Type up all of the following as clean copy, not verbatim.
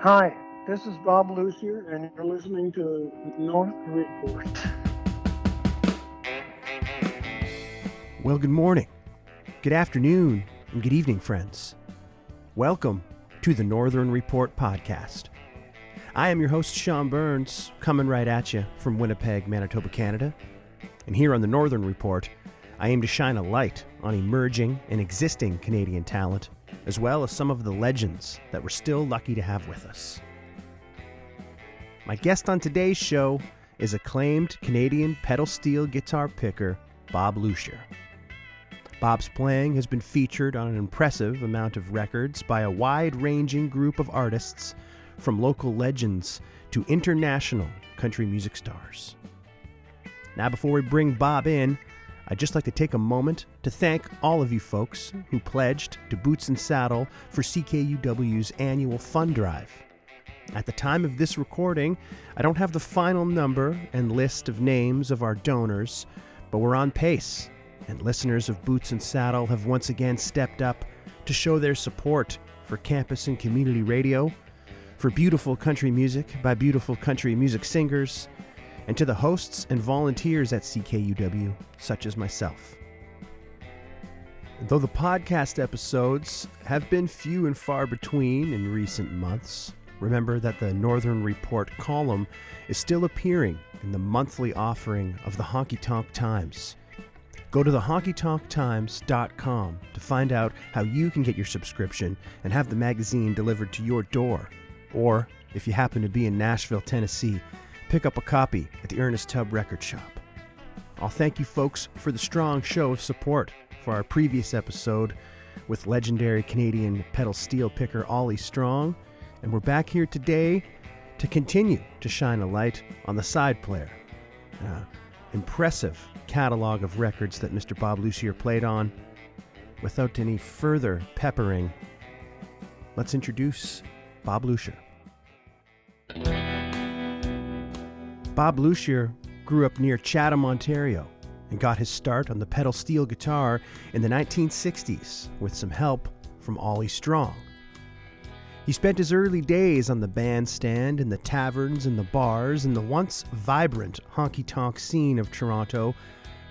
Hi, this is Bob Lucier, and you're listening to Northern Report. Well, good morning, good afternoon, and good evening, friends. Welcome to the Northern Report podcast. I am your host, Sean Burns, coming right at you from Winnipeg, Manitoba, Canada. And here on the Northern Report, I aim to shine a light on emerging and existing Canadian talent, as well as some of the legends that we're still lucky to have with us. My guest on today's show is acclaimed Canadian pedal steel guitar picker, Bob Lucier. Bob's playing has been featured on an impressive amount of records by a wide-ranging group of artists, from local legends to international country music stars. Now, before we bring Bob in, I'd just like to take a moment to thank all of you folks who pledged to Boots and Saddle for CKUW's annual fund drive. At the time of this recording, I don't have the final number and list of names of our donors, but we're on pace, and listeners of Boots and Saddle have once again stepped up to show their support for campus and community radio, for beautiful country music by beautiful country music singers, and to the hosts and volunteers at CKUW, such as myself. Though the podcast episodes have been few and far between in recent months, remember that the Northern Report column is still appearing in the monthly offering of the Honky-Tonk Times. Go to the honkytonktimes.com to find out how you can get your subscription and have the magazine delivered to your door. Or, if you happen to be in Nashville, Tennessee, pick up a copy at the Ernest Tubb Record Shop. I'll thank you folks for the strong show of support for our previous episode with legendary Canadian pedal steel picker Ollie Strong, and we're back here today to continue to shine a light on the side player. Impressive catalog of records that Mr. Bob Lucier played on. Without any further peppering, let's introduce Bob Lucier. Bob Lucier grew up near Chatham, Ontario, and got his start on the pedal steel guitar in the 1960s with some help from Ollie Strong. He spent his early days on the bandstand in the taverns and the bars in the once vibrant honky-tonk scene of Toronto,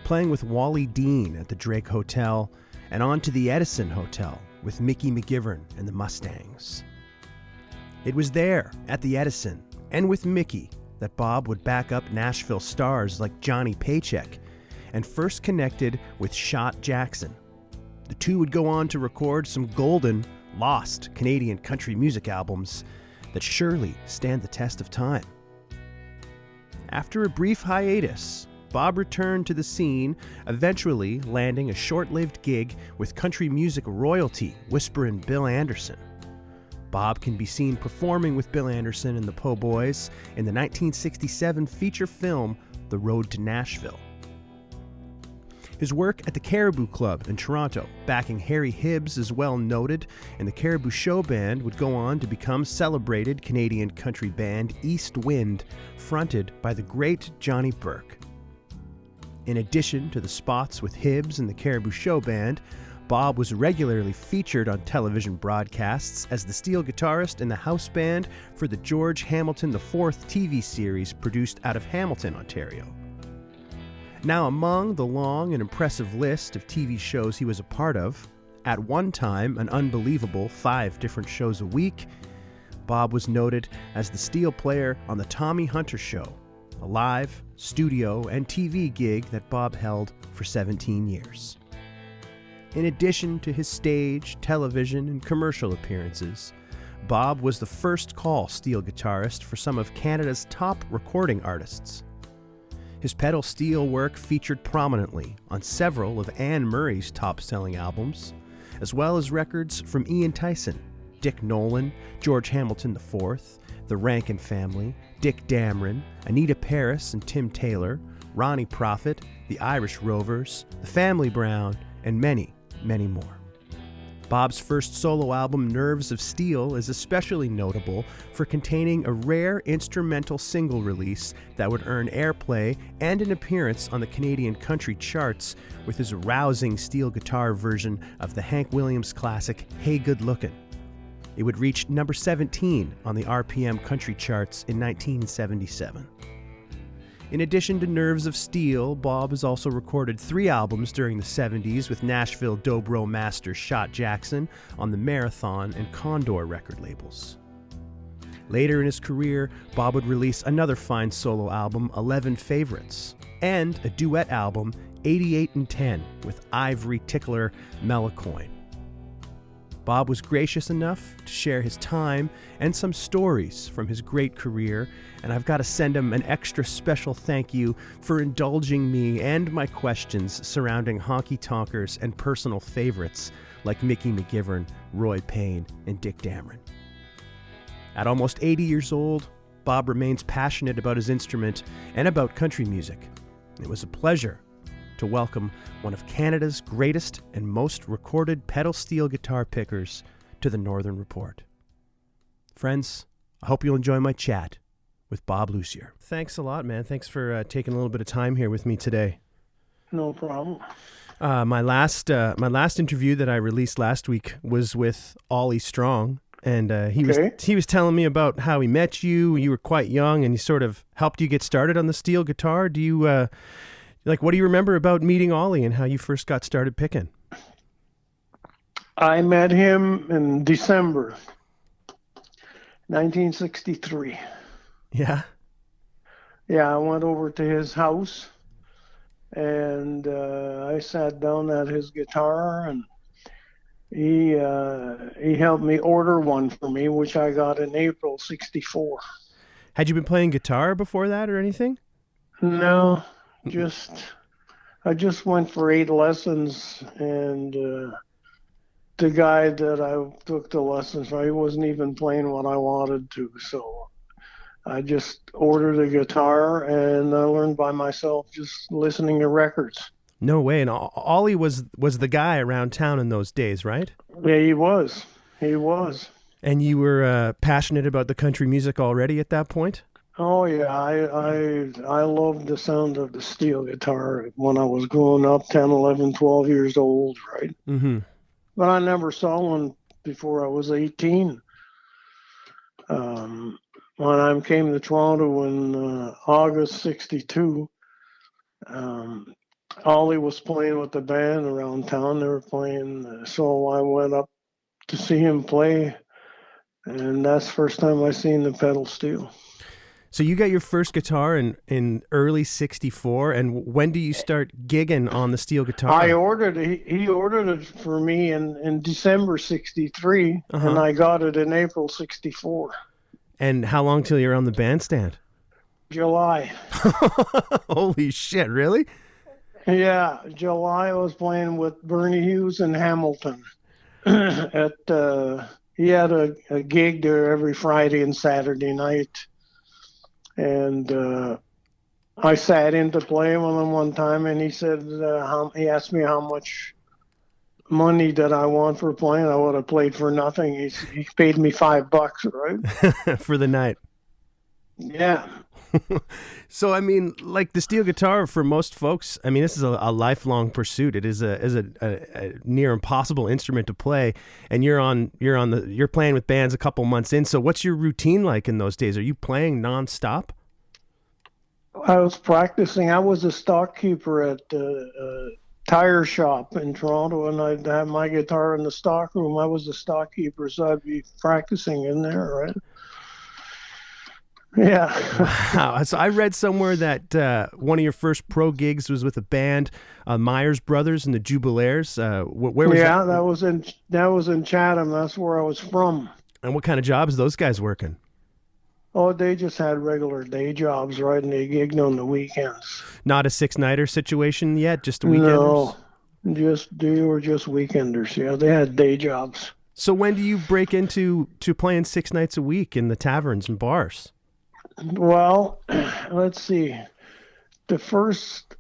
playing with Wally Dean at the Drake Hotel and on to the Edison Hotel with Mickey McGivern and the Mustangs. It was there, at the Edison, and with Mickey, that Bob would back up Nashville stars like Johnny Paycheck and first connected with Shot Jackson. The two would go on to record some golden, lost Canadian country music albums that surely stand the test of time. After a brief hiatus, Bob returned to the scene, eventually landing a short-lived gig with country music royalty Whisperin' Bill Anderson. Bob can be seen performing with Bill Anderson and the Po' Boys in the 1967 feature film The Road to Nashville. His work at the Caribou Club in Toronto, backing Harry Hibbs, is well noted, and the Caribou Show Band would go on to become celebrated Canadian country band Eastwind, fronted by the great Johnny Burke. In addition to the spots with Hibbs and the Caribou Show Band, Bob was regularly featured on television broadcasts as the steel guitarist in the house band for the George Hamilton IV TV series produced out of Hamilton, Ontario. Now, among the long and impressive list of TV shows he was a part of, at one time an unbelievable 5 different shows a week, Bob was noted as the steel player on The Tommy Hunter Show, a live, studio, and TV gig that Bob held for 17 years. In addition to his stage, television, and commercial appearances, Bob was the first call steel guitarist for some of Canada's top recording artists. His pedal steel work featured prominently on several of Anne Murray's top-selling albums, as well as records from Ian Tyson, Dick Nolan, George Hamilton IV, the Rankin Family, Dick Damron, Anita Perras and Tim Taylor, Ronnie Prophet, the Irish Rovers, the Family Brown, and many, many more. Bob's first solo album, Nerves of Steel, is especially notable for containing a rare instrumental single release that would earn airplay and an appearance on the Canadian country charts with his rousing steel guitar version of the Hank Williams classic, Hey Good Lookin'. It would reach number 17 on the RPM country charts in 1977. In addition to Nerves of Steel, Bob has also recorded 3 albums during the 70s with Nashville dobro master Shot Jackson on the Marathon and Condor record labels. Later in his career, Bob would release another fine solo album, 11 Favorites, and a duet album, 88 and 10, with Ivory Tickler Melicoin. Bob was gracious enough to share his time and some stories from his great career, and I've got to send him an extra special thank you for indulging me and my questions surrounding honky-tonkers and personal favorites like Mickey McGivern, Roy Payne, and Dick Damron. At almost 80 years old, Bob remains passionate about his instrument and about country music. It was a pleasure to welcome one of Canada's greatest and most recorded pedal steel guitar pickers to the Northern Report. Friends, I hope you'll enjoy my chat with Bob Lucier. Thanks a lot, man. Thanks for taking a little bit of time here with me today. No problem. My last interview that I released last week was with Ollie Strong, and he was telling me about how he met you. You were quite young, and he sort of helped you get started on the steel guitar. Do you what do you remember about meeting Ollie and how you first got started picking? I met him in December 1963. Yeah? Yeah, I went over to his house, and I sat down at his guitar, and he helped me order one for me, which I got in April 64. Had you been playing guitar before that or anything? No. I just went for 8 lessons, and the guy that I took the lessons from, he wasn't even playing what I wanted to, so I just ordered a guitar and I learned by myself just listening to records. No way. And Ollie was the guy around town in those days, right? Yeah, he was. And you were passionate about the country music already at that point? Oh yeah, I loved the sound of the steel guitar when I was growing up, 10, 11, 12 years old, right? Mm-hmm. But I never saw one before I was 18. When I came to Toronto in August 62, Ollie was playing with the band around town. They were playing, so I went up to see him play, and that's the first time I seen the pedal steel. So you got your first guitar in early 64, and when do you start gigging on the steel guitar? He ordered it for me in December 63, and I got it in April 64. And how long till you're on the bandstand? July. Holy shit, really? Yeah, July I was playing with Bernie Hughes in Hamilton. He had a gig there every Friday and Saturday night. And I sat in to play with him one time, and he said, he asked me how much money that I want for playing. I would have played for nothing. He paid me $5, right? For the night. Yeah. So, I mean, like the steel guitar for most folks, I mean, this is a lifelong pursuit. It is a near impossible instrument to play, and you're playing with bands a couple months in. So what's your routine like in those days? Are you playing nonstop? I was practicing. I was a stock keeper at a tire shop in Toronto, and I'd have my guitar in the stock room. I was a stock keeper, so I'd be practicing in there, right? Yeah. Wow. So I read somewhere that one of your first pro gigs was with a band, Myers Brothers and the Jubilaires. Where was that? Yeah, that was in Chatham. That's where I was from. And what kind of jobs those guys working? Oh, they just had regular day jobs, right? And they gigged on the weekends. Not a 6-nighter situation yet? Just weekenders? No, they were just weekenders. Yeah, they had day jobs. So when do you break into playing 6 nights a week in the taverns and bars? Well, let's see. The first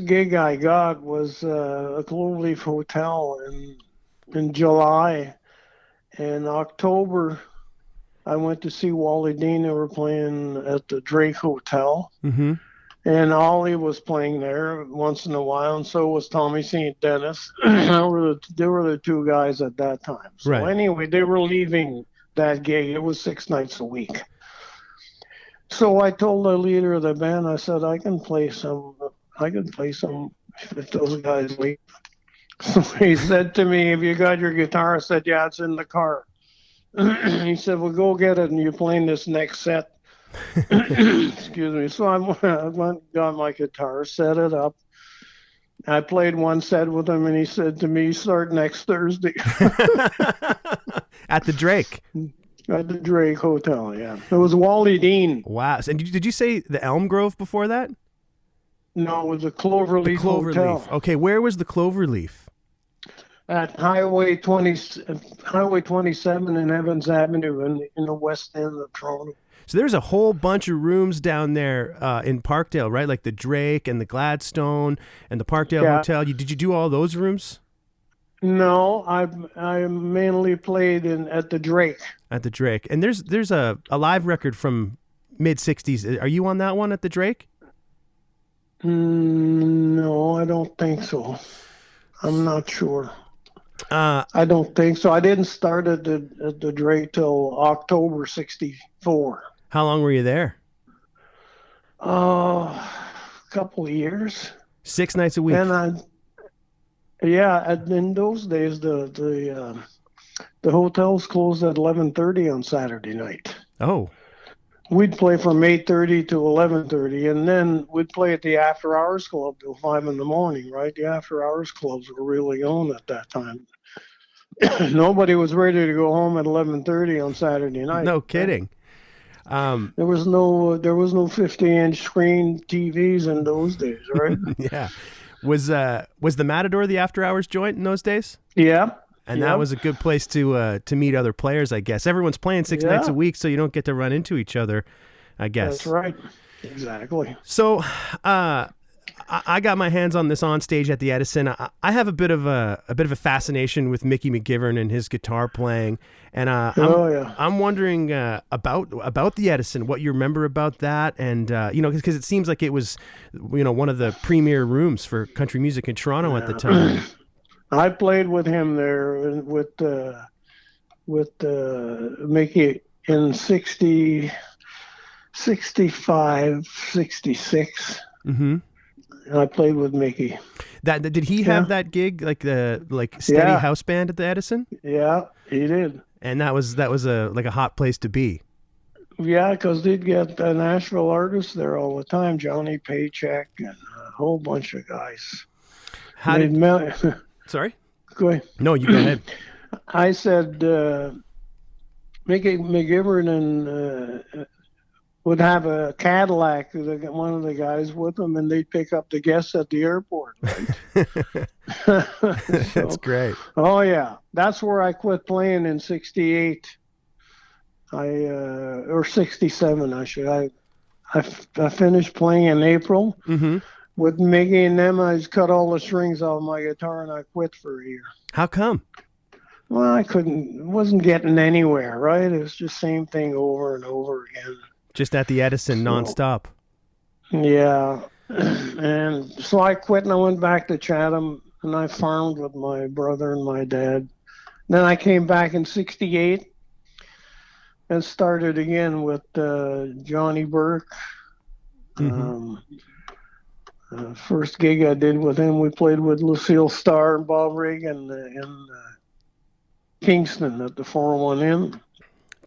gig I got was a Cloverleaf Hotel in July. In October, I went to see Wally Dean. They were playing at the Drake Hotel. Mm-hmm. And Ollie was playing there once in a while, and so was Tommy St. Dennis. They were the two guys at that time. So Right. anyway, they were leaving that gig. It was 6 nights a week. So I told the leader of the band, I said, I can play some if those guys leave. So he said to me, have you got your guitar? I said, yeah, it's in the car. He said, well, go get it, and you're playing this next set. Excuse me. So I went, got my guitar, set it up. I played one set with him, and he said to me, start next Thursday. At the Drake. At the Drake Hotel, yeah. It was Wally Dean. Wow. And did you say the Elm Grove before that? No, it was a Cloverleaf Hotel. Okay, where was the Cloverleaf? At Highway 27 and Evans Avenue in the west end of Toronto. So there's a whole bunch of rooms down there in Parkdale, right? Like the Drake and the Gladstone and the Parkdale Hotel. Did you do all those rooms? No, I mainly played at the Drake. At the Drake. And there's a live record from mid-'60s. Are you on that one at the Drake? No, I don't think so. I'm not sure. I don't think so. I didn't start at the Drake till October '64. How long were you there? A couple of years. 6 nights a week. And in those days the hotels closed at 11:30 on Saturday night. Oh. We'd play from 8:30 to 11:30, and then we'd play at the After Hours Club till 5 in the morning, right? The After Hours clubs were really on at that time. Nobody was ready to go home at 11:30 on Saturday night. No kidding. There was no 50-inch screen TVs in those days, right? Yeah. Was the Matador the After Hours joint in those days? Yeah. And that was a good place to meet other players, I guess. Everyone's playing 6 nights a week, so you don't get to run into each other, I guess. That's right. Exactly. So I got my hands on this on stage at the Edison. I have a bit of a fascination with Mickey McGivern and his guitar playing, and I'm wondering about the Edison, what you remember about that, and because it seems like it was one of the premier rooms for country music in Toronto at the time. I played with him there with Mickey in 60, 65, 66. Mm-hmm. I played with Mickey. Did he have that gig, like the steady house band at the Edison? Yeah, he did. And that was a hot place to be. Yeah, because they'd get Nashville artists there all the time. Johnny Paycheck and a whole bunch of guys. Sorry? Go ahead. No, you go ahead. I said Mickey McGivern would have a Cadillac, one of the guys with them, and they'd pick up the guests at the airport. Right? That's great. Oh, yeah. That's where I quit playing in 68. Or 67, I should. I finished playing in April. Mm-hmm. With Mickey and them, I just cut all the strings off my guitar and I quit for a year. How come? Well, wasn't getting anywhere, right? It was just same thing over and over again. Just at the Edison nonstop. Yeah. And so I quit and I went back to Chatham and I farmed with my brother and my dad. Then I came back in 68 and started again with Johnny Burke. Mm-hmm. First gig I did with him, we played with Lucille Starr and Bob Reagan in Kingston at the 401M.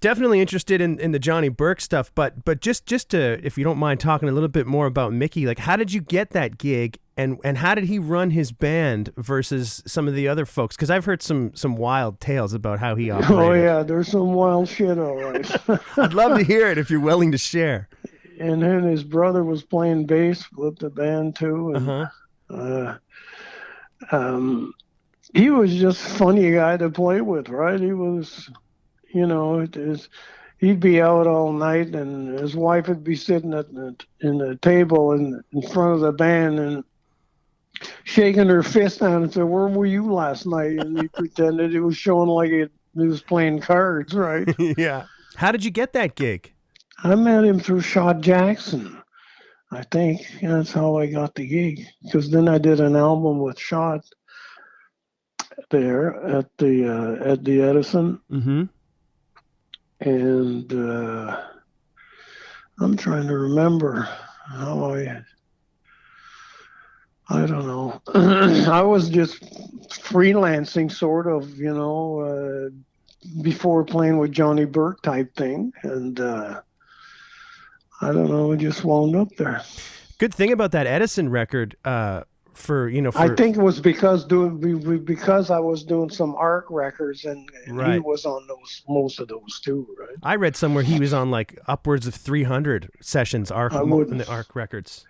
Definitely interested in the Johnny Burke stuff, but just to, if you don't mind talking a little bit more about Mickey, like how did you get that gig and how did he run his band versus some of the other folks? Because I've heard some wild tales about how he operated. Oh yeah, there's some wild shit, all right. I'd love to hear it if you're willing to share. And then his brother was playing bass with the band too. And, he was just a funny guy to play with, right? He was, he'd be out all night and his wife would be sitting in the table in front of the band and shaking her fist down and said, "Where were you last night?" And he pretended it was showing like he was playing cards, right? Yeah. How did you get that gig? I met him through Shaw Jackson. I think that's how I got the gig. Because then I did an album with Shot there at the Edison, Mm-hmm. and I'm trying to remember how I don't know. I was just freelancing, sort of, before playing with Johnny Burke type thing, and I don't know, it just wound up there. Good thing about that Edison record, I think it was because I was doing some ARC records, and Right. he was on most of those too, right? I read somewhere he was on like upwards of 300 sessions in the ARC records.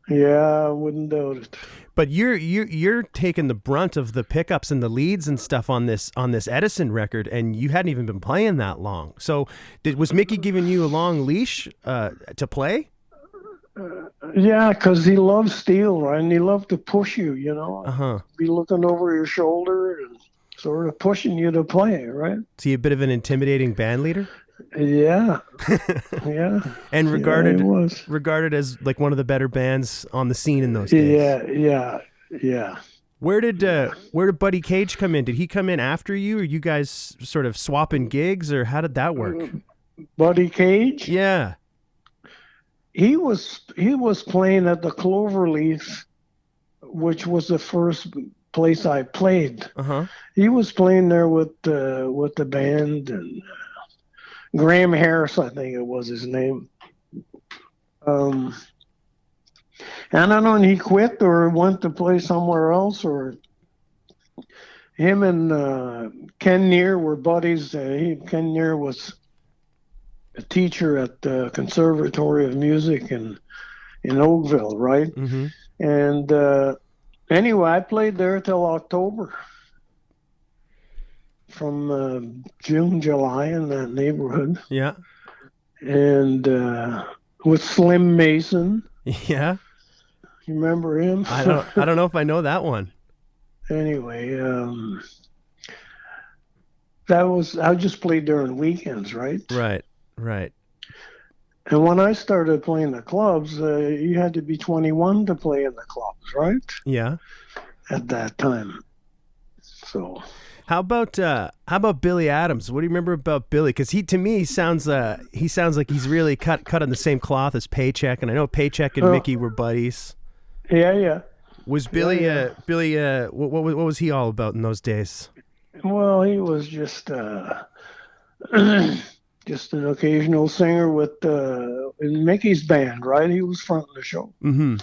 Yeah, I wouldn't doubt it. But you're taking the brunt of the pickups and the leads and stuff on this Edison record, and you hadn't even been playing that long. So was Mickey giving you a long leash to play? Yeah, because he loves steel, right? And he loved to push you, Uh-huh. Be looking over your shoulder and sort of pushing you to play, right? So you a bit of an intimidating band leader? Yeah. Yeah. And regarded was. as like one of the better bands on the scene in those days. Yeah. Where did Buddy Cage come in? Did he come in after you, or you guys sort of swapping gigs, or how did that work? Buddy Cage? Yeah. He was playing at the Cloverleaf, which was the first place I played. Uh-huh. He was playing there with the band, and Graham Harris, I think it was his name. And I don't know, he quit or went to play somewhere else, or him and Ken Near were buddies. Ken Near was a teacher at the Conservatory of Music in Oakville, right? Mm-hmm. And anyway, I played there till October. From June, July, in that neighborhood. Yeah. And with Slim Mason. Yeah. You remember him? I don't know if I know that one. Anyway, I just played during weekends, right? Right. And when I started playing the clubs, you had to be 21 to play in the clubs, right? Yeah. At that time. So. How about Billy Adams? What do you remember about Billy? Because to me sounds like he's really cut on the same cloth as Paycheck, and I know Paycheck and Mickey were buddies. Yeah. Was Billy? Yeah. Billy? What was he all about in those days? Well, he was just just an occasional singer with in Mickey's band, right? He was fronting the show. Mm-hmm.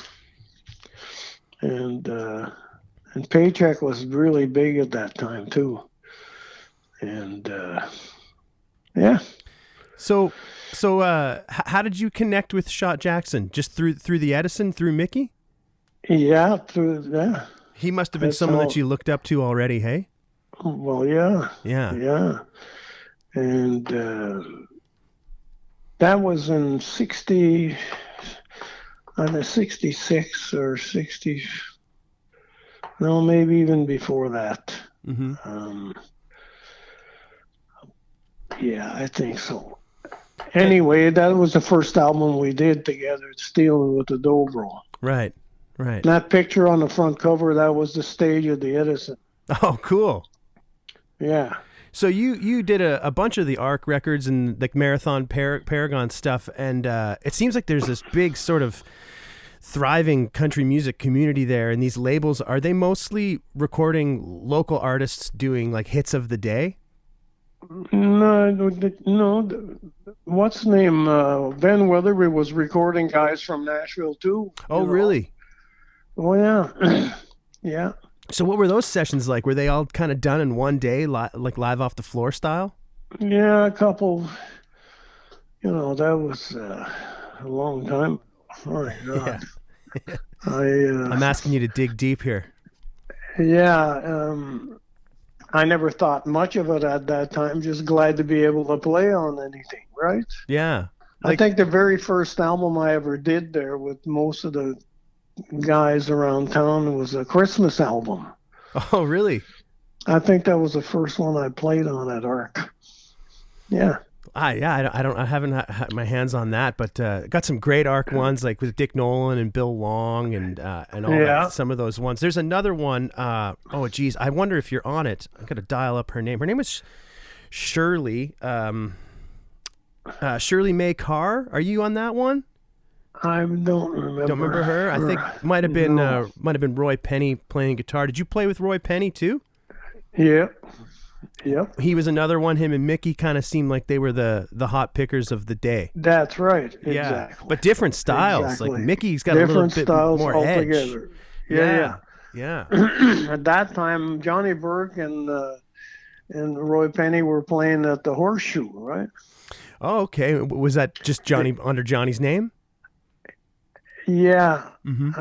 And Paycheck was really big at that time too. And yeah. So how did you connect with Shot Jackson? Just through the Edison, through Mickey? Yeah, He must have been someone that you looked up to already, hey? Well, yeah. Yeah. And that was in 66 or 60. No, maybe even before that. Mm-hmm. Yeah, I think so. Anyway, that was the first album we did together, Stealing with the Dobro. Right. That picture on the front cover, that was the stage of the Edison. Oh, cool. Yeah. So you did a bunch of the ARC records and like Marathon Paragon stuff, and it seems like there's this big sort of thriving country music community there, and these labels, are they mostly recording local artists doing like hits of the day? No. What's the name? Ben Weatherby was recording guys from Nashville too. Oh, really? Oh, yeah. Yeah. So what were those sessions like? Were they all kind of done in one day, like live off the floor style? Yeah, a couple. That was a long time. Oh, my God. Yeah. I'm asking you to dig deep here. Yeah. I never thought much of it at that time. Just glad to be able to play on anything, right? Yeah. I think the very first album I ever did there with most of the guys around town was a Christmas album. Oh, really? I think that was the first one I played on at ARC. Yeah. I haven't had my hands on that, but got some great arc ones like with Dick Nolan and Bill Long and all that. Some of those ones. There's another one. Oh, geez, I wonder if you're on it. I got to dial up her name. Her name was Shirley. Shirley May Carr. Are you on that one? I don't remember. Don't remember her? I think might have been Roy Penny playing guitar. Did you play with Roy Penny too? Yep. He was another one. Him and Mickey kind of seemed like they were the hot pickers of the day. That's right. Yeah. Exactly. But different styles. Exactly. Like Mickey's got different a little bit more altogether. edge. Yeah. At that time, Johnny Burke and Roy Penny were playing at the Horseshoe, right? Oh, okay. Was that just Johnny under Johnny's name? Yeah. Mm-hmm.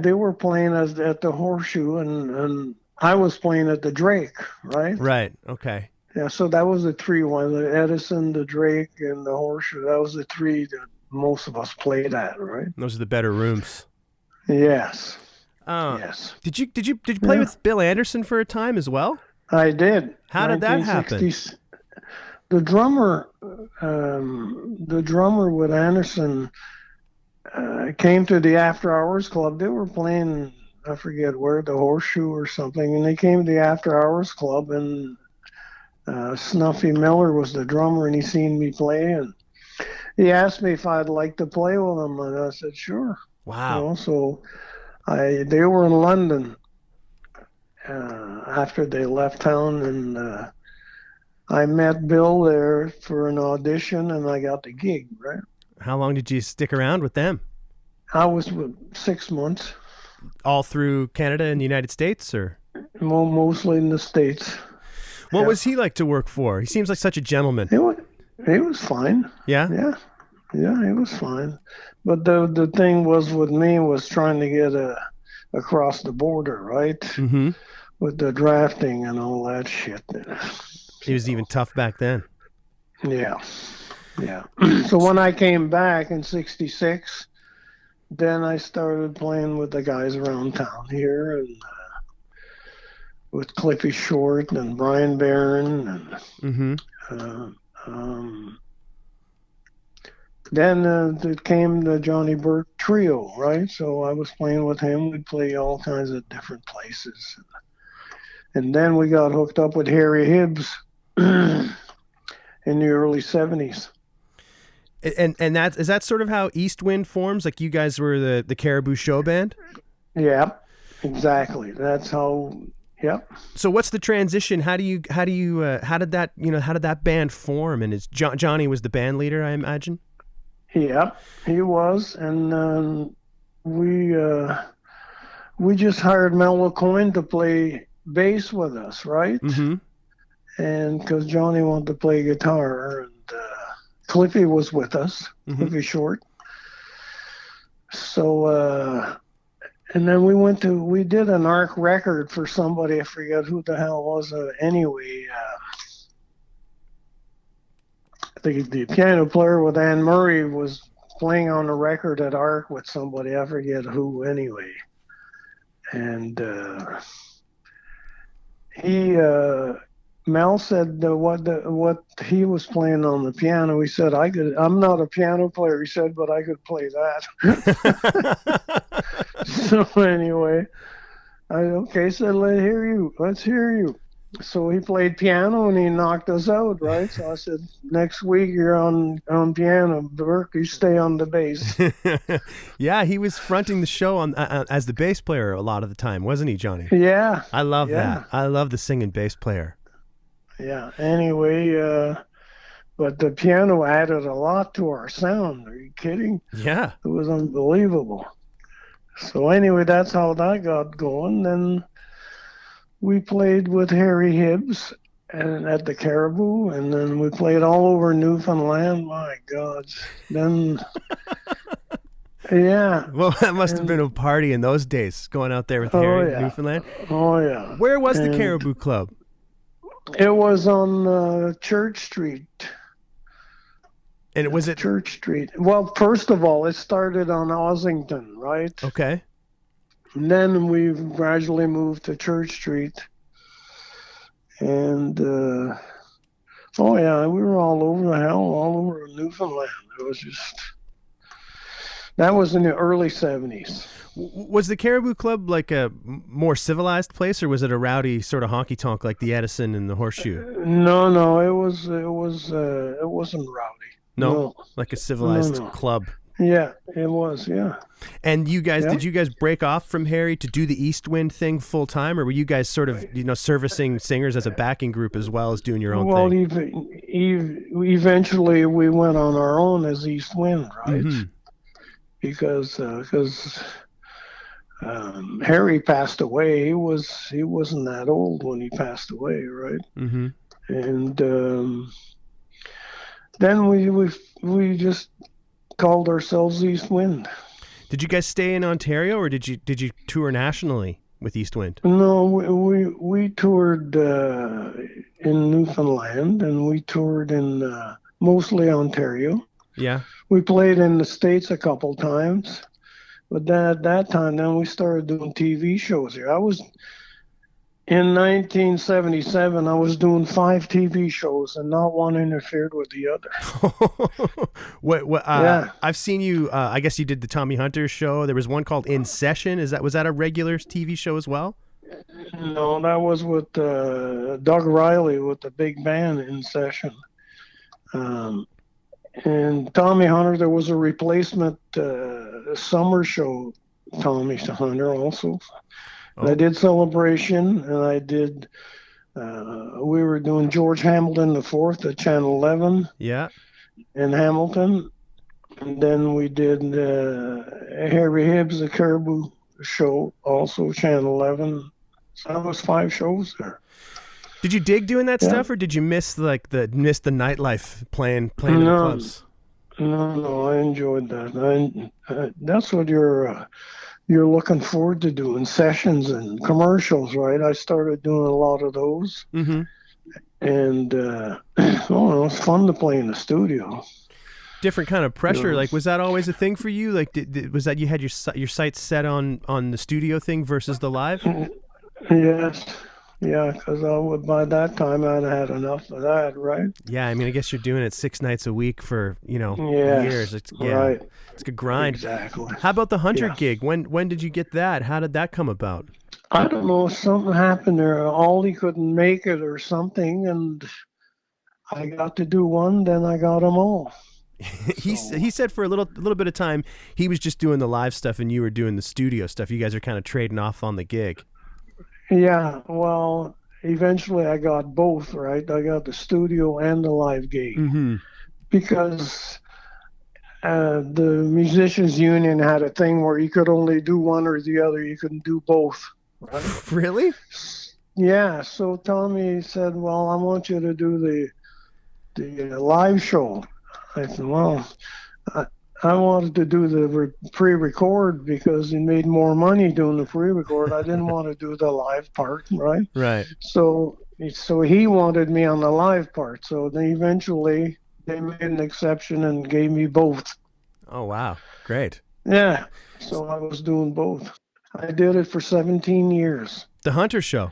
They were playing at the Horseshoe, and I was playing at the Drake, right? Right. Okay. Yeah. So that was the three one: the Edison, the Drake, and the Horseshoe. That was the three that most of us played at, right? Those are the better rooms. Yes. Yes. Did you play with Bill Anderson for a time as well? I did. How did that happen? The drummer with Anderson came to the After Hours Club. They were playing, I forget where, the Horseshoe or something, and they came to the After Hours Club, and Snuffy Miller was the drummer, and he seen me play, and he asked me if I'd like to play with him, and I said sure. Wow. So they were in London after they left town, and I met Bill there for an audition, and I got the gig, right? How long did you stick around with them? I was 6 months. All through Canada and the United States, or? Mostly in the States. What was he like to work for? He seems like such a gentleman. He was fine. Yeah? Yeah, he was fine. But the thing was with me was trying to get across the border, right? Mm-hmm. With the drafting and all that shit. He was even tough back then. Yeah. So when I came back in '66, then I started playing with the guys around town here, and with Cliffy Short and Brian Barron, and then it came the Johnny Burke trio, right? So I was playing with him. We'd play all kinds of different places, and then we got hooked up with Harry Hibbs in the early '70s. And is that sort of how Eastwind forms? Like you guys were the Caribou Show Band? Yeah, exactly. That's how. Yep. So what's the transition? How did that band form? And Johnny was the band leader, I imagine. Yep, he was, and we just hired Mel LeCoin to play bass with us, right? Mm-hmm. And because Johnny wanted to play guitar, and Cliffy was with us, Cliffy Short. So, and then we did an ARC record for somebody, I forget who the hell was anyway. The piano player with Anne Murray was playing on a record at ARC with somebody, I forget who anyway. And Mel said what he was playing on the piano. He said, I'm not a piano player, he said, but I could play that. So anyway, said, let's hear you. So he played piano and he knocked us out, right? So I said, next week you're on piano, Burke, you stay on the bass. Yeah, he was fronting the show on as the bass player a lot of the time, wasn't he, Johnny? Yeah. I love that. I love the singing bass player. Yeah. Anyway, but the piano added a lot to our sound. Are you kidding? Yeah. It was unbelievable. So anyway, that's how that got going. Then we played with Harry Hibbs and at the Caribou, and then we played all over Newfoundland. My God. Then, yeah. Well, that must have been a party in those days, going out there with Harry in Newfoundland. Oh, yeah. Where was the Caribou Club? It was on Church Street. And was it Church Street? Well, first of all, it started on Ossington, right? Okay. And then we gradually moved to Church Street. And oh yeah, we were all over the hell, all over Newfoundland. It was just, that was in the early 70s. Was the Caribou Club like a more civilized place, or was it a rowdy sort of honky-tonk like the Edison and the Horseshoe? No, it wasn't rowdy. No. Like a civilized club. Yeah, it was, yeah. And you guys, did you guys break off from Harry to do the Eastwind thing full time, or were you guys sort of, servicing singers as a backing group as well as doing your own thing? Well, eventually we went on our own as Eastwind, right? Mm-hmm. Because Harry passed away. He wasn't that old when he passed away, right? Mm-hmm. And then we just called ourselves Eastwind. Did you guys stay in Ontario, or did you tour nationally with Eastwind? No, we toured in Newfoundland, and we toured in mostly Ontario. Yeah. We played in the States a couple times, but then at that time, then we started doing TV shows here. In 1977, I was doing 5 TV shows, and not one interfered with the other. Yeah. I've seen you. I guess you did the Tommy Hunter show. There was one called In Session. Was that a regular TV show as well? No, that was with Doug Riley with the big band In Session. And Tommy Hunter, there was a replacement summer show, Tommy Hunter also. Oh. I did Celebration, and I did, we were doing George Hamilton IV at Channel 11. Yeah. In Hamilton. And then we did Harry Hibbs, the Caribou show, also Channel 11. So that was 5 shows there. Did you dig doing that stuff, or did you miss the nightlife playing in the clubs? No, I enjoyed that. That's what you're looking forward to doing, sessions and commercials, right? I started doing a lot of those. Mm-hmm. And it was fun to play in the studio. Different kind of pressure. Like, was that always a thing for you? Like, was that you had your sights set on the studio thing versus the live? Yes. Yeah, because by that time I'd had enough of that, right? Yeah, I mean, I guess you're doing it 6 nights a week for years. Right. It's a good grind. Exactly. How about the Hunter gig? When did you get that? How did that come about? I don't know. Something happened there. Ollie couldn't make it or something, and I got to do one. Then I got them all. He said for a little bit of time he was just doing the live stuff and you were doing the studio stuff. You guys are kind of trading off on the gig. Yeah, well, eventually I got both, right? I got the studio and the live gig. Mm-hmm. Because the Musicians Union had a thing where you could only do one or the other. You couldn't do both, right? Really? Yeah, so Tommy said, well, I want you to do the live show. I said, well, I wanted to do the pre-record because he made more money doing the pre-record. I didn't want to do the live part, right? Right. So he wanted me on the live part. So eventually they made an exception and gave me both. Oh, wow. Great. Yeah. So I was doing both. I did it for 17 years. The Hunter show?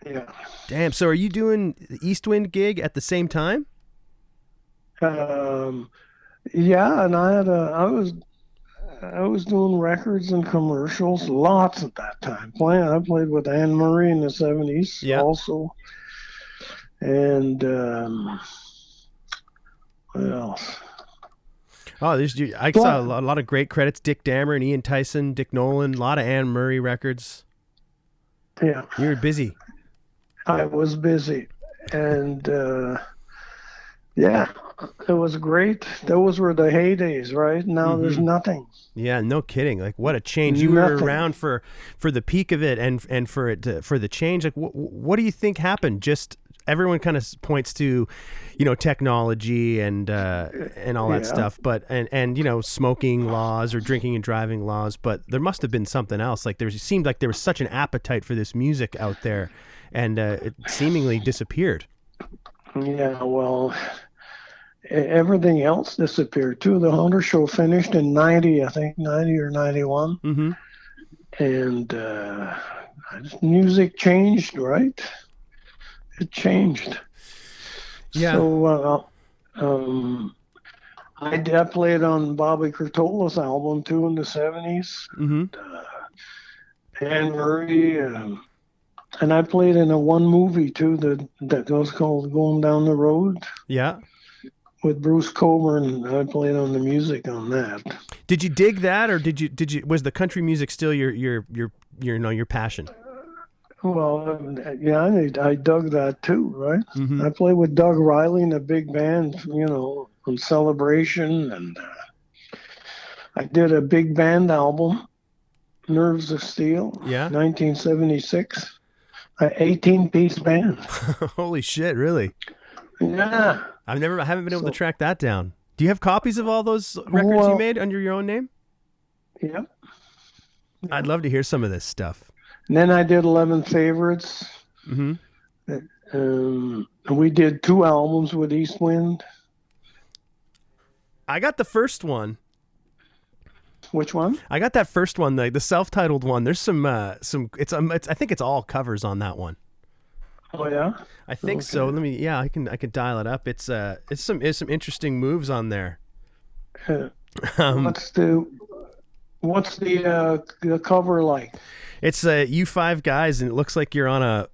Yeah. Damn. So are you doing the Eastwind gig at the same time? Yeah, and I was doing records and commercials, lots at that time. I played with Anne Murray in the 70s also. And what else? Oh, I saw a lot of great credits. Dick Damron, Ian Tyson, Dick Nolan, a lot of Anne Murray records. Yeah. You were busy. I was busy. And yeah, it was great. Those were the heydays, right? Now there's nothing. Yeah, no kidding. Like, what a change. You were around for the peak of it and for the change. Like, what do you think happened? Just everyone kind of points to, technology and all that stuff, but and smoking laws or drinking and driving laws. But there must have been something else. Like, it seemed like there was such an appetite for this music out there, and it seemingly disappeared. Yeah, well, everything else disappeared too. The Hunter show finished in 90, I think 90 or 91. Mm-hmm. And music changed, right? it changed. Yeah. So I played on Bobby Curtola's album too in the 70s. Mm-hmm. Anne Murray, and I played in a one movie too that was called Going Down the Road. Yeah. With Bruce Coburn. I played on the music on that. Did you dig that, or did you was the country music still your passion? Well, yeah, I dug that too, right? Mm-hmm. I played with Doug Riley in a big band, on Celebration, and I did a big band album, Nerves of Steel, 1976, an 18-piece band. Holy shit! Really? Yeah. I haven't been able to track that down. Do you have copies of all those records you made under your own name? Yeah. I'd love to hear some of this stuff. And then I did 11 Favorites. Mm-hmm. We did 2 albums with Eastwind. I got the first one. Which one? I got that first one, the self-titled one. There's some. I think it's all covers on that one. Oh yeah, I think so. I can dial it up. It's some interesting moves on there. What's the cover like? It's you 5 guys, and it looks like you're on a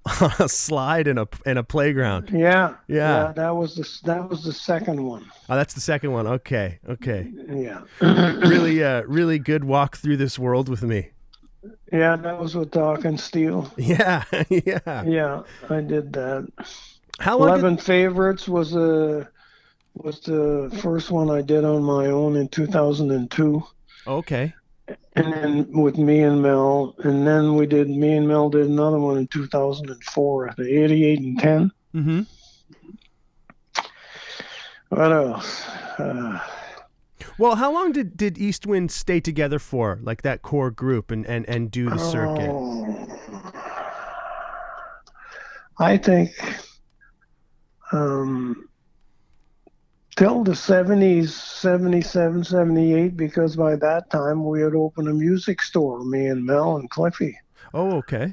slide in a playground. Yeah. That was the second one. Oh, that's the second one. Okay. Yeah. really good walk through this world with me. Yeah, that was with Talking Steel. Yeah. Yeah, I did that. How long? 11 Favorites was the first one I did on my own in 2002. Okay. And then with me and Mel, and then me and Mel did another one in 2004, the 88 and 10. Mm-hmm. What else? Well, how long did Eastwind stay together for, like that core group, and do the circuit? I think till the 70s, 77, 78, because by that time we had opened a music store, me and Mel and Cliffy. Oh, okay.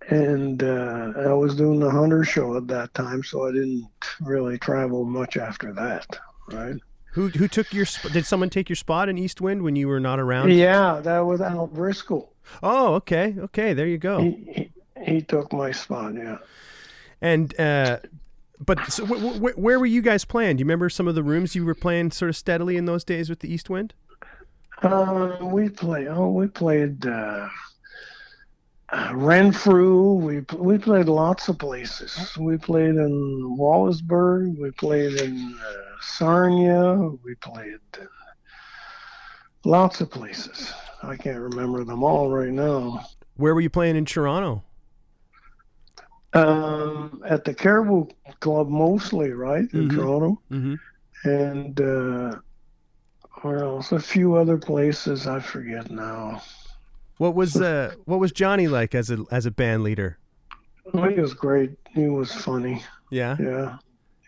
And I was doing the Hunter show at that time, so I didn't really travel much after that, right? Who took your did someone take your spot in Eastwind when you were not around? Yeah, that was Al Briscoe. Oh, okay, there you go. He took my spot, yeah. And but so where were you guys playing? Do you remember some of the rooms you were playing sort of steadily in those days with the Eastwind? We played Renfrew. We played lots of places. We played in Wallaceburg. We played in Sarnia. We played in lots of places. I can't remember them all right now. Where were you playing in Toronto? At the Caribou Club mostly, right, in Toronto. Mm-hmm. And where else? A few other places I forget now. What was Johnny like as a band leader? He was great. He was funny. Yeah.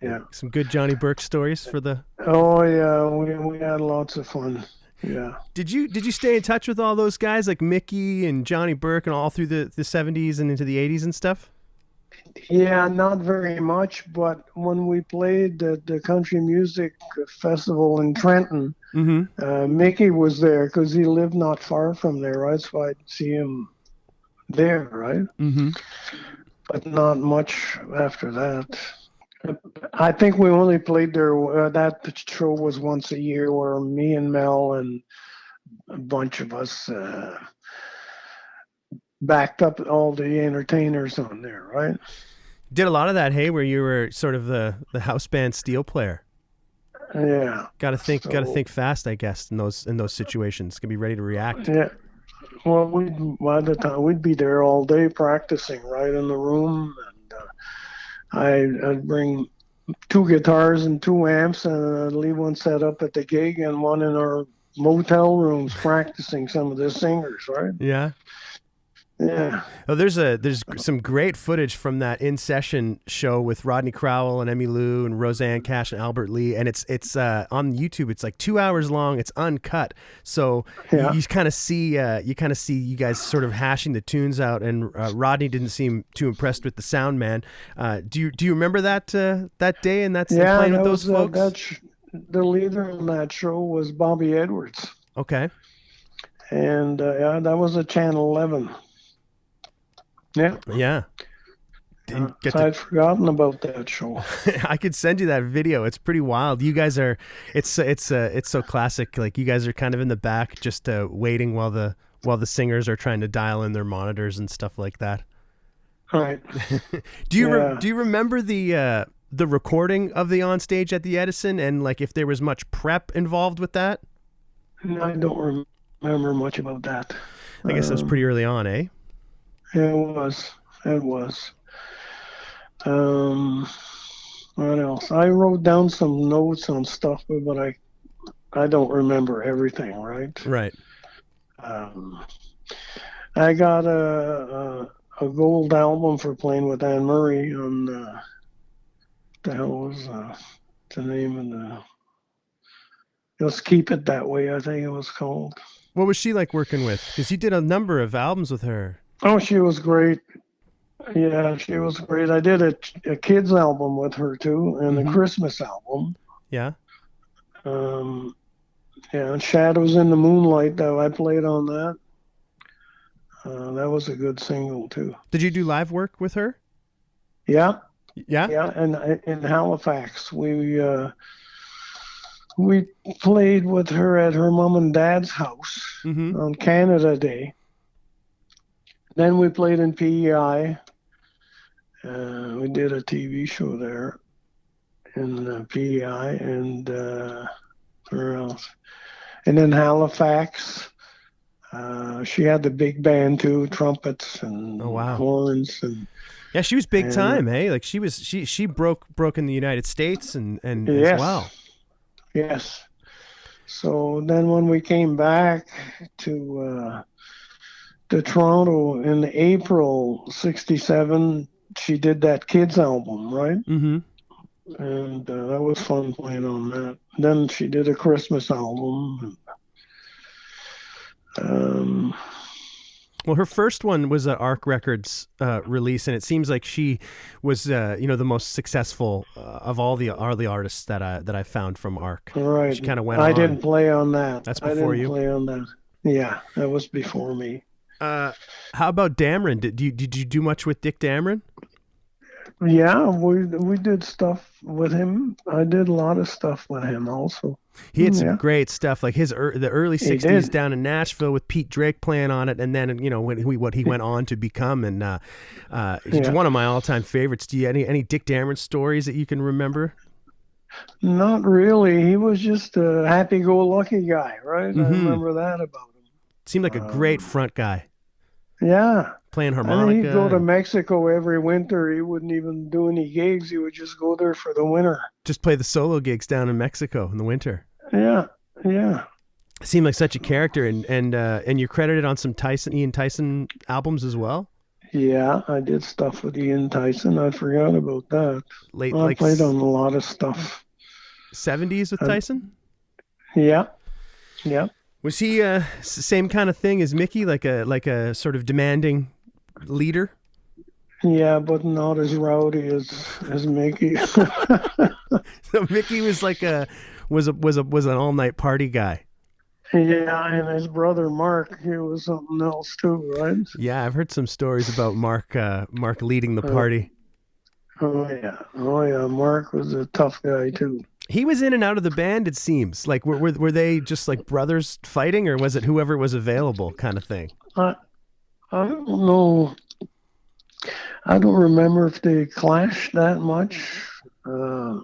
Yeah. Some good Johnny Burke stories for the. Oh yeah, we had lots of fun. Yeah. Did you stay in touch with all those guys like Mickey and Johnny Burke and all through the 70s and into the 80s and stuff? Yeah, not very much, but when we played the country music festival in Trenton, Mickey was there because he lived not far from there, right? So I'd see him there, right? Mm-hmm. But not much after that. I think we only played there. That show was once a year where me and Mel and a bunch of us backed up all the entertainers on there, right? Did a lot of that, hey, where you were sort of the house band steel player. Yeah. Got to think fast, I guess, in those situations. Can be ready to react. Yeah. Well, by the time we'd be there all day practicing, right in the room, and I'd bring 2 guitars and 2 amps, and I'd leave one set up at the gig and one in our motel rooms practicing some of the singers, right? Yeah. Yeah. Oh, there's some great footage from that in session show with Rodney Crowell and Emmy Lou and Roseanne Cash and Albert Lee, and it's on YouTube. It's like 2 hours long. It's uncut, so Yeah. you kind of see you guys sort of hashing the tunes out. And Rodney didn't seem too impressed with the sound man. Do you remember that day and that's playing with those folks? The leader on that show was Bobby Edwards. Okay. And that was a Channel 11. Yeah. Yeah. I'd forgotten about that show. I could send you that video. It's pretty wild. You guys are, it's so classic. Like you guys are kind of in the back, just waiting while the singers are trying to dial in their monitors and stuff like that. Right. Do you remember the recording of the onstage at the Edison, and like if there was much prep involved with that? I don't remember much about that. I guess it was pretty early on, eh? It was. What else? I wrote down some notes on stuff, but I don't remember everything, right? Right. I got a gold album for playing with Anne Murray on the hell was the name of the Just Keep It That Way, I think it was called. What was she like working with? Because you did a number of albums with her. Oh, she was great. Yeah, she was great. I did a kids album with her too, and a Christmas album. Yeah. And Shadows in the Moonlight, though, I played on that. That was a good single too. Did you do live work with her? Yeah. Yeah. Yeah, and in Halifax, we played with her at her mom and dad's house on Canada Day. Then we played in PEI. We did a TV show there in PEI, and where else? And in Halifax, she had the big band too, trumpets and horns, and yeah, she was big time, eh? Like she broke in the United States and yes, as well. Yes. So then when we came back to Toronto in April '67, she did that kids album, right? Mm-hmm. And that was fun playing on that. Then she did a Christmas album. Well, her first one was an Arc Records release, and it seems like she was, the most successful of all the artists that I found from Arc. Right. She kind of went. I didn't play on that. That's before you. I didn't play on that. Yeah, that was before me. How about Damron? Did you do much with Dick Damron? Yeah, we did stuff with him. I did a lot of stuff with him also. He had some great stuff, like the early '60s down in Nashville with Pete Drake playing on it, and then what he went on to become, and he's one of my all-time favorites. Do you any Dick Damron stories that you can remember? Not really. He was just a happy-go-lucky guy, right? I remember that about him. Seemed like a great front guy. Yeah. Playing harmonica. He'd go to Mexico every winter. He wouldn't even do any gigs. He would just go there for the winter. Just play the solo gigs down in Mexico in the winter. Yeah, yeah. Seemed like such a character, and you're credited on some Ian Tyson albums as well. Yeah, I did stuff with Ian Tyson. I forgot about that. I played on a lot of stuff. 70s with Tyson? Yeah, yeah. Was he same kind of thing as Mickey, like a sort of demanding leader? Yeah, but not as rowdy as Mickey. So Mickey was was an all-night party guy. Yeah, and his brother Mark, he was something else too, right? Yeah, I've heard some stories about Mark leading the party. Oh yeah, Mark was a tough guy too. He was in and out of the band, it seems. Like, were they just like brothers fighting, or was it whoever was available kind of thing? I don't know. I don't remember if they clashed that much. I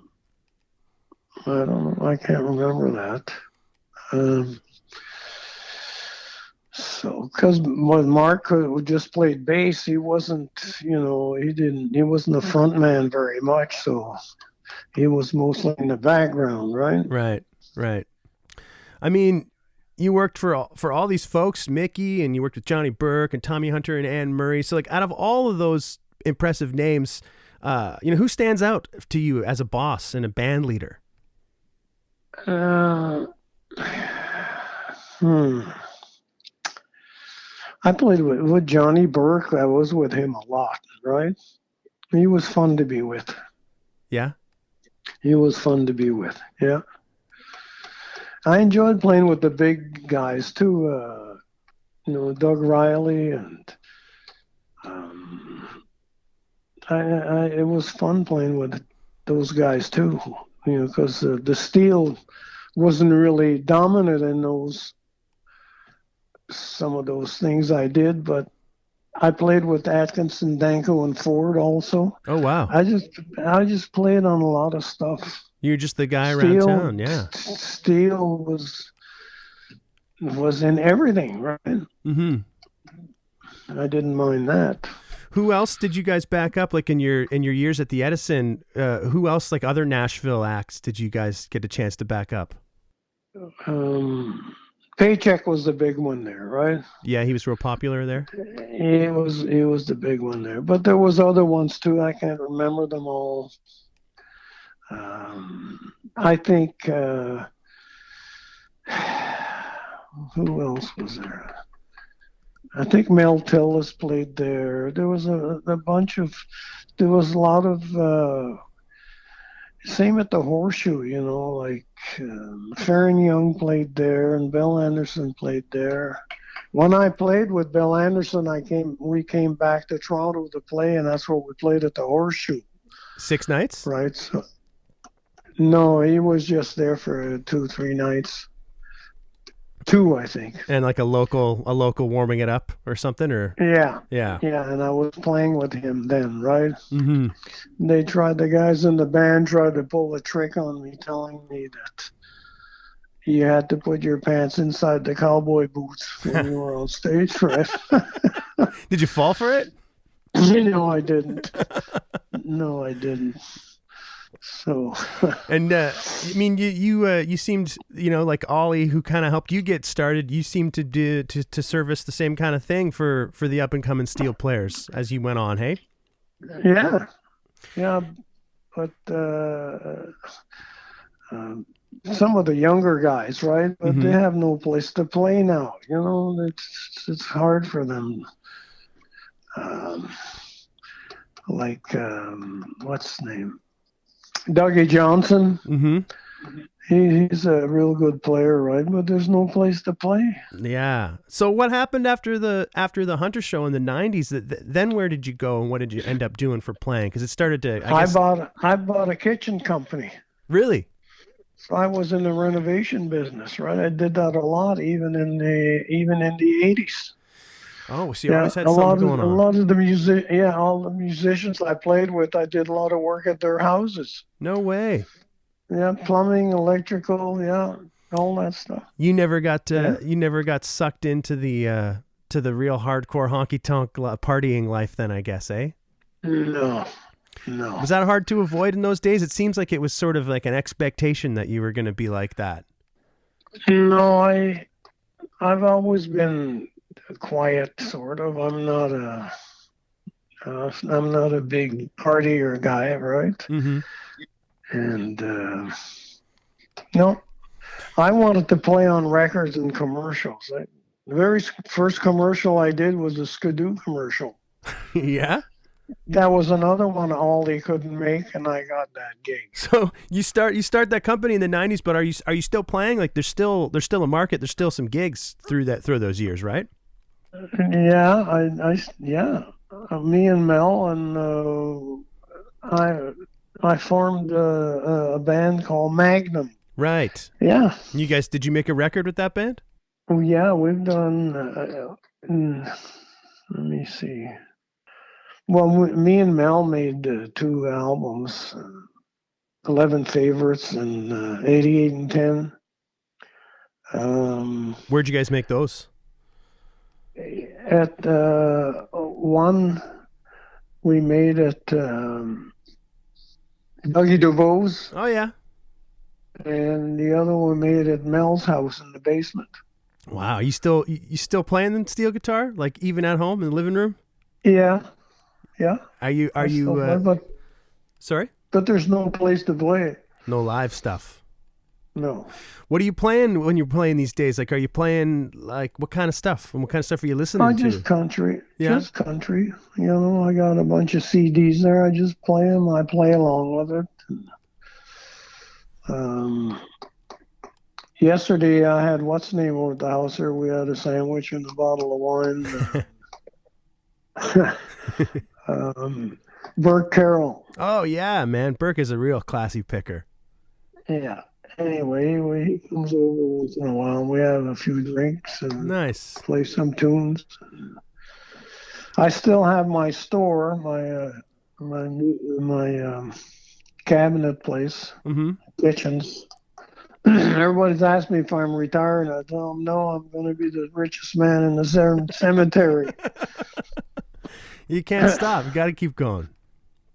don't know. I can't remember that. So, because when Mark just played bass, he wasn't, he wasn't the front man very much, so he was mostly in the background, right? Right. I mean, you worked for all these folks, Mickey, and you worked with Johnny Burke and Tommy Hunter and Anne Murray. So like out of all of those impressive names, who stands out to you as a boss and a band leader? I played with Johnny Burke. I was with him a lot, right? He was fun to be with. Yeah? He was fun to be with, yeah. I enjoyed playing with the big guys, too. Doug Riley, and it was fun playing with those guys, too, because the steel wasn't really dominant in some of those things I did, but I played with Atkinson, Danko, and Ford also. Oh wow! I just played on a lot of stuff. You're just the guy around town, yeah. Steel was in everything, right? Mm-hmm. I didn't mind that. Who else did you guys back up? Like in your years at the Edison, who else, like other Nashville acts, did you guys get a chance to back up? Paycheck was the big one there, right? Yeah, he was real popular there. He was the big one there, but there was other ones too. I can't remember them all. I think who else was there? I think Mel Tillis played there. There was a lot of same at the Horseshoe, like Farron Young played there and Bill Anderson played there. When I played with Bill Anderson, we came back to Toronto to play, and that's where we played at the Horseshoe. 6 nights? Right. So, no, he was just there for 2-3 nights. 2, I think. And like a local warming it up or something, or yeah. And I was playing with him then, right? Mm-hmm. The guys in the band tried to pull a trick on me, telling me that you had to put your pants inside the cowboy boots when you were on stage, right? Did you fall for it? No, I didn't. So, and I mean, you seemed, like Ollie, who kind of helped you get started. You seemed to service the same kind of thing for the up and coming steel players as you went on. Hey. Yeah, but some of the younger guys, right? But Mm-hmm. they have no place to play now. It's hard for them. What's his name? Dougie Johnson. Mm-hmm. He's a real good player, right? But there's no place to play. Yeah. So what happened after the Hunter show in the 90s? Then where did you go, and what did you end up doing for playing? Because it started to. I bought a kitchen company. Really? So I was in the renovation business, right? I did that a lot, even in the 80s. Oh, so you always had something going on. A lot of all the musicians I played with, I did a lot of work at their houses. No way. Yeah, plumbing, electrical, all that stuff. You never got sucked into the real hardcore honky-tonk partying life then, I guess, eh? No. Was that hard to avoid in those days? It seems like it was sort of like an expectation that you were going to be like that. No, I've always been quiet, sort of. I'm not a big partier guy, right? Mm-hmm. And no, I wanted to play on records and commercials. The very first commercial I did was a Skidoo commercial. Yeah? That was another one Ollie couldn't make, and I got that gig. So you start that company in the 90s, but are you still playing? Like there's still a market, there's still some gigs through those years, right? Yeah, me and Mel and I formed a band called Magnum. Right. Yeah. You guys, did you make a record with that band? Oh yeah, we've done. Let me see. Well, me and Mel made 2 albums, 11 Favorites and 88 and 10. Where'd you guys make those? At one, we made at Dougie DeVoe's. Oh yeah. And the other one we made at Mel's house in the basement. Wow, you still playing the steel guitar, like even at home in the living room? Yeah, yeah. Are you I still play, sorry? but there's no place to play. No live stuff. No. What are you playing when you're playing these days? Like, are you playing like what kind of stuff? And what kind of stuff are you listening to? Just country. Yeah? Just country. You know, I got a bunch of CDs there. I just play them. I play along with it. Yesterday I had what's name over at the house here. We had a sandwich and a bottle of wine. Burt Carroll. Oh yeah, man. Burke is a real classy picker. Yeah. Anyway, he comes over once in a while. We have a few drinks and Nice. play some tunes. I still have my store, my cabinet place, kitchens. Everybody's asked me if I'm retired. I tell them no. I'm going to be the richest man in the cemetery. You can't stop. You got to keep going.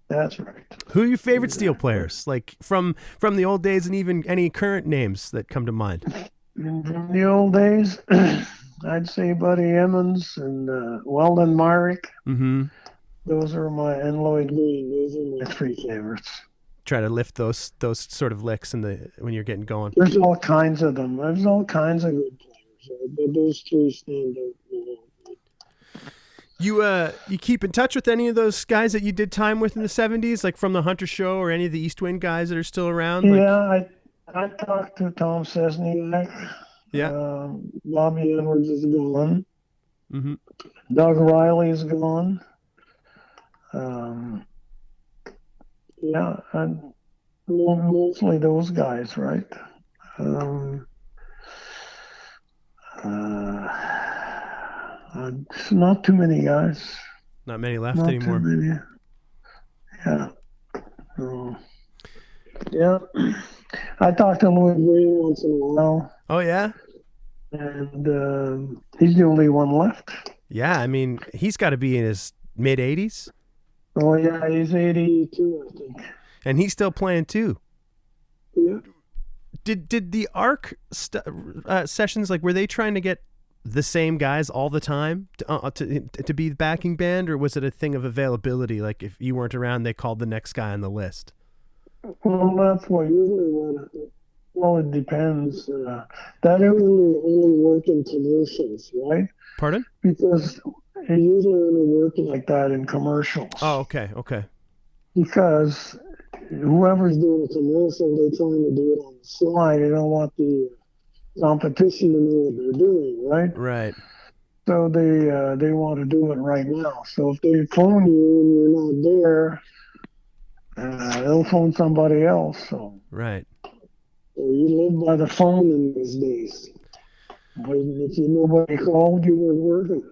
That's right. Who are your favorite steel players? Like from the old days, and even any current names that come to mind? From the old days, I'd say Buddy Emmons and Weldon Myrick. Mm-hmm. Those are and Lloyd Green. Those are my three favorites. Try to lift those sort of licks when you're getting going. There's all kinds of them. There's all kinds of good players, but those three stand out. You keep in touch with any of those guys that you did time with in the 70s, like from the Hunter Show, or any of the Eastwind guys that are still around? Yeah, I talked to Tom Cesniak. Yeah. Bobby Edwards is gone. Mm-hmm. Doug Riley is gone. Yeah, and mostly those guys, right? Not too many guys. Not many left Not anymore. Too many. Yeah. Yeah. I talk to Lloyd Green once in a while. Oh yeah. And he's the only one left. Yeah, I mean, he's got to be in his mid 80s. Oh yeah, he's 82, I think. And he's still playing too. Yeah. Did the ARC sessions, like, were they trying to get the same guys all the time to be the backing band, or was it a thing of availability? Like, if you weren't around, they called the next guy on the list. Well, that's what usually. Well, it depends. That only work in commercials, right? Pardon? Because it usually only works like that in commercials. Oh, okay. Because whoever's doing a commercial, they're trying to do it on the slide. They don't want the competition to know what they're doing, right? Right. So they want to do it right now. So if they phone you and you're not there, they'll phone somebody else. So right. So you live by the phone in these days. But if nobody called, you weren't working.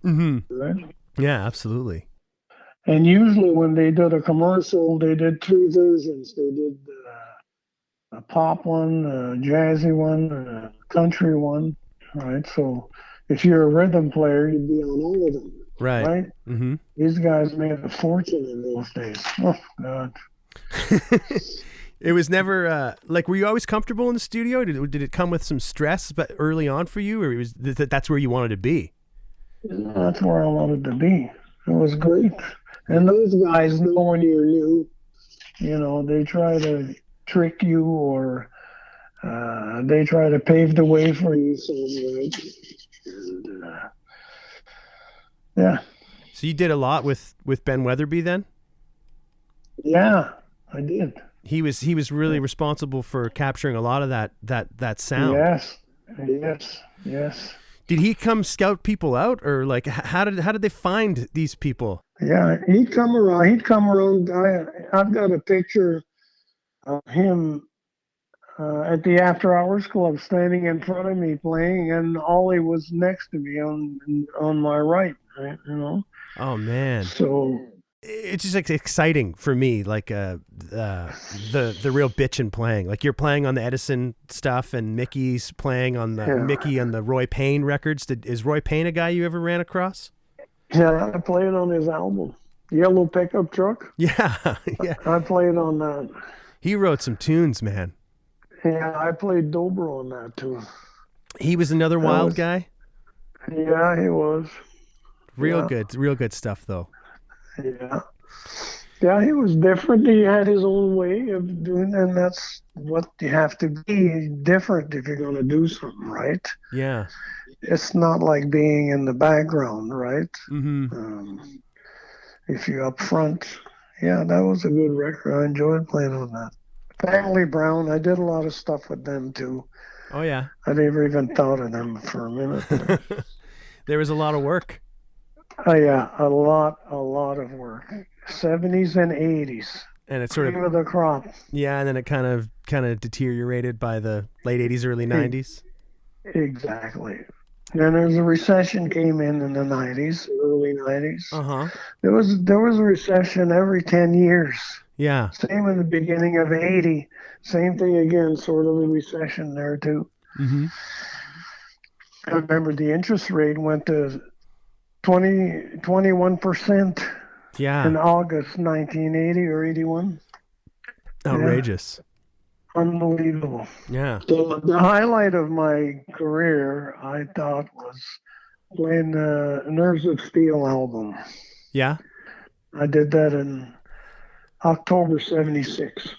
Mm-hmm. Right? Yeah, absolutely. And usually when they did a commercial, they did three versions. They did a pop one, a jazzy one, and a country one, right? So if you're a rhythm player, you'd be on all of them, right? Mm-hmm. These guys made a fortune in those days. Oh, God. It was never, like, were you always comfortable in the studio? Did it come with some stress but early on for you, or that's where you wanted to be? That's where I wanted to be. It was great. And those guys know when you're new. You know, they try to trick you, or they try to pave the way for you. So, and, yeah. So you did a lot with Ben Weatherby then? Yeah, I did. He was really responsible for capturing a lot of that sound. Yes. Did he come scout people out, or like how did they find these people? Yeah, he'd come around. I've got a picture of him at the After Hours Club, standing in front of me playing, and Ollie was next to me on my right. Right, you know. Oh man. So it's just like exciting for me, like the real bitchin' playing. Like, you're playing on the Edison stuff, and Mickey's playing on the Mickey on the Roy Payne records. Is Roy Payne a guy you ever ran across? Yeah, I played on his album, Yellow Pickup Truck. Yeah. I played on that. He wrote some tunes, man. Yeah, I played dobro on that too. He was another wild guy. Yeah, he was. Real Yeah. good stuff though. Yeah. Yeah, he was different. He had his own way of doing, and that's what you have to be different if you're going to do something right. Yeah. It's not like being in the background, right? Mm-hmm. If you're up front, yeah, that was a good record. I enjoyed playing on that. Family Brown, I did a lot of stuff with them too. Oh yeah. I never even thought of them for a minute there. There was a lot of work. Oh yeah, a lot of work. 70s and 80s. And it sort Cream of the crop. Yeah, and then it kind of deteriorated by the late 80s, early 90s. Exactly. Then there's a recession came in the 90s, early 90s. Uh-huh. There was a recession every 10 years. Yeah. Same in the beginning of 80. Same thing again, sort of a recession there too. Mm-hmm. I remember the interest rate went to 21%. Yeah. In August 1980 or 81. Outrageous. Yeah. Unbelievable. Yeah. So the highlight of my career, I thought, was playing the Nerves of Steel album. Yeah. I did that in October 76.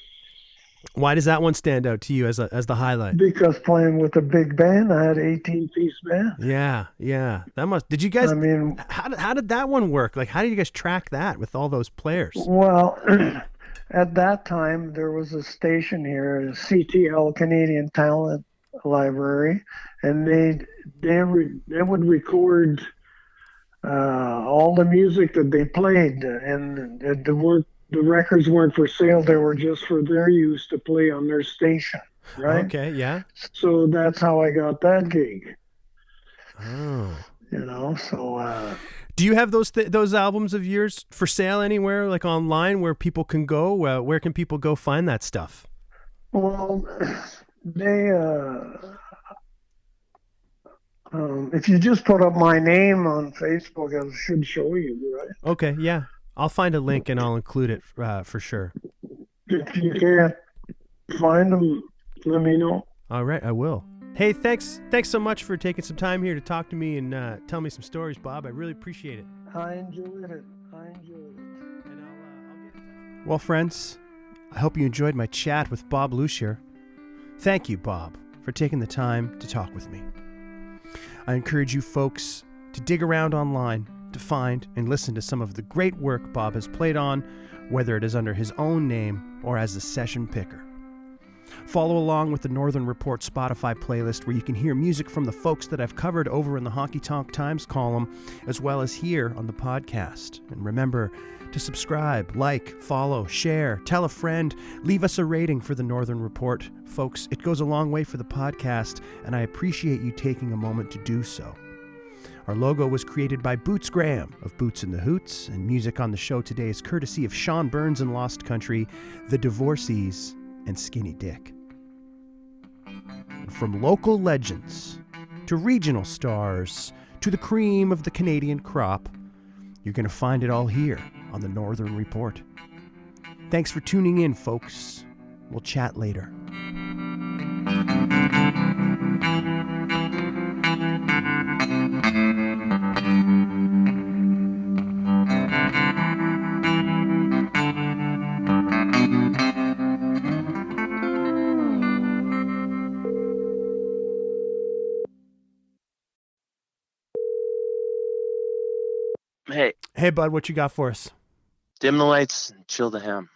Why does that one stand out to you as the highlight? Because playing with a big band, I had 18-piece band. Yeah, yeah. Did you guys, how did that one work? Like, how did you guys track that with all those players? Well, at that time, there was a station here, CTL, Canadian Talent Library, and they would record all the music that they played, and the records weren't for sale; they were just for their use to play on their station. Right? Okay, yeah. So that's how I got that gig. Oh. So. Do you have those albums of yours for sale anywhere, like online, where people can go? Where can people go find that stuff? Well, they if you just put up my name on Facebook, it should show you, right? Okay, yeah. I'll find a link and I'll include it for sure. If you can't find them, let me know. All right, I will. Hey, thanks so much for taking some time here to talk to me and tell me some stories, Bob. I really appreciate it. I enjoyed it. And I'll get in touch. Well, friends, I hope you enjoyed my chat with Bob Lucier. Thank you, Bob, for taking the time to talk with me. I encourage you folks to dig around online to find and listen to some of the great work Bob has played on, whether it is under his own name or as a session picker. Follow along with the Northern Report Spotify playlist, where you can hear music from the folks that I've covered over in the Honky-Tonk Times column, as well as here on the podcast. And remember to subscribe, like, follow, share, tell a friend, leave us a rating for the Northern Report. Folks, it goes a long way for the podcast, and I appreciate you taking a moment to do so. Our logo was created by Boots Graham of Boots and the Hoots, and music on the show today is courtesy of Sean Burns and Lost Country, The Divorcees, and Skinny Dick. And from local legends to regional stars to the cream of the Canadian crop, you're going to find it all here on the Northern Report. Thanks for tuning in, folks. We'll chat later. Hey. Hey, bud, what you got for us? Dim the lights and chill the ham.